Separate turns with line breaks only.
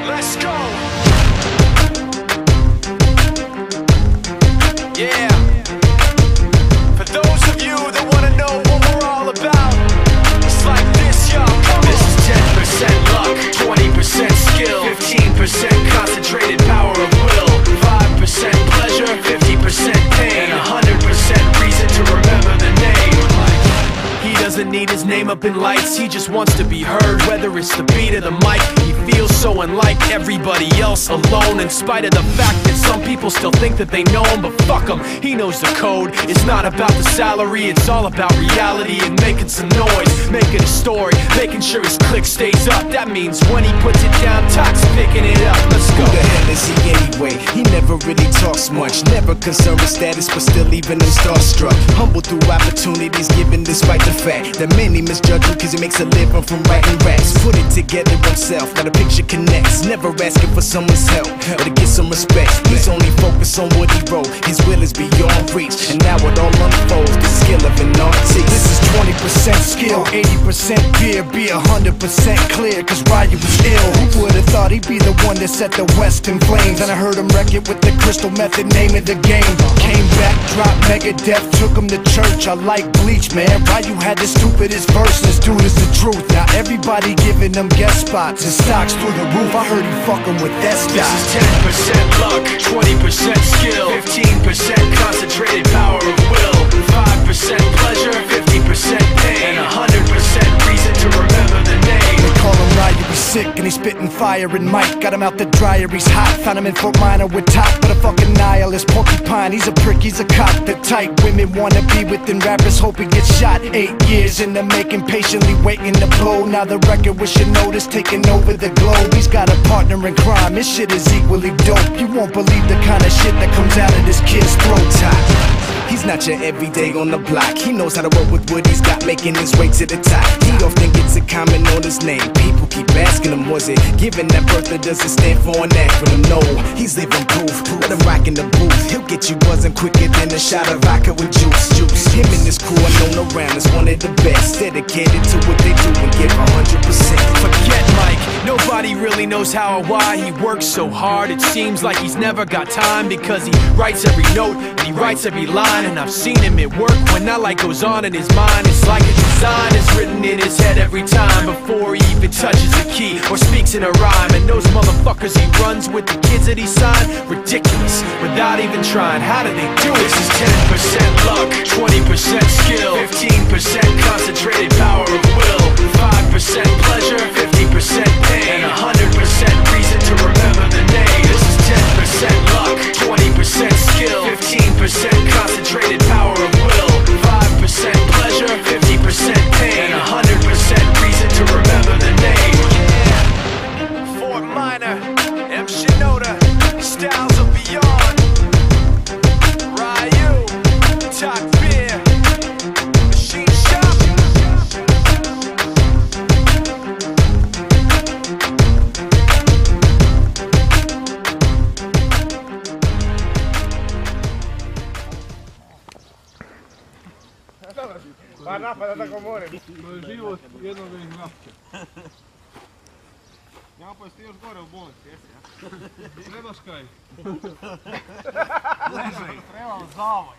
Let's go! Yeah! For those of you that want to know what we're all about, it's like this, y'all. This is 10% luck, 20% skill, 15% concentrated power of will, 5% pleasure, 50% pain, and 100% reason to remember the name. He doesn't need his name up in lights, he just wants to be heard, whether it's the beat of the mic. He feels so unlike everybody else, alone, in spite of the fact that some people still think that they know him. But fuck him, he knows the code. It's not about the salary, it's all about reality and making some noise, making a story, making sure his click stays up. That means when he puts it down, Tox picking it up. Let's go.
Who the hell is he anyway? He never really talks much, never concerned with status, but still leaving him starstruck. Humble through opportunities given despite the fact that many misjudge him cause he makes a living from writing raps. Put it together himself, got a picture connects, never asking for someone's help or to get some respect. He's only focused on what he wrote, his will is beyond reach, and now it all unfolds, the skill of an artist.
This is 20% skill, 80% beer, be 100% clear, cause Ryu was ill. Who would've thought he'd be the one that set the West in flames? And I heard him wreck it with the crystal method, name of the game. Came back, dropped Megadeth, took him to church. I like Bleach, man. Ryu had the stupidest verse, this dude is the truth. Now everybody giving them guest spots and stocks through the roof. I heard he fucking with that stock.
This is 10% luck, 20% skill, 15% concentrated power of will, 5% pleasure, 50% pain, and 100% reason to remember the name.
They call him Ryu, he's sick and he's spitting fire and Mike got him out the dryer, he's hot. Found him in Fort Minor with top, but a fucking nihilist porcupine. He's a prick, he's a cop. The type women wanna be within rappers, hope he gets shot. 8 years in the making, patiently waiting to blow. Now the record with your notice taking over the globe. He's got a partner in crime, his shit is equally dope. You won't believe the kind of shit that comes out of this kid's throat.
He's not your everyday on the block. He knows how to work with what he's got, making his way to the top. He often gets a comment on his name. People keep asking him, was it given that birth that doesn't stand for an acronym? No, he's living proof. Let him rock in the booth. He'll get you buzzing quicker than a shot of vodka with juice. Him and his crew are known around as one of the best, dedicated to what they do and give 100%.
Forget Mike, nobody really knows how or why he works so hard. It seems like he's never got time, because he writes every note and he writes every line. And I've seen him at work when that light goes on in his mind. It's like a design is written in his head every time before he even touches a key or speaks in a rhyme. And those motherfuckers he runs with, the kids that he signed, ridiculous, without even trying. How do they do it? This is 10% luck, 20% skill, 15% concentrated power of will, 5% pleasure, 50% pain, and 100% reason to remember the name. This is 10% luck, 20% skill, 15% concentrated power of will, 5% pleasure, 50% pain, and 100% reason to remember the name. Yeah. Fort Minor, M. Shinoda, styles of beyond. Ryu, Talk Beer, Machine Shop.
Pa napada tako more.
To je život jednog iz napke. Ja pa jeste još gore u bolnici, jesi ja? Trebaš kaj? Ležaj. Trebam zavoj.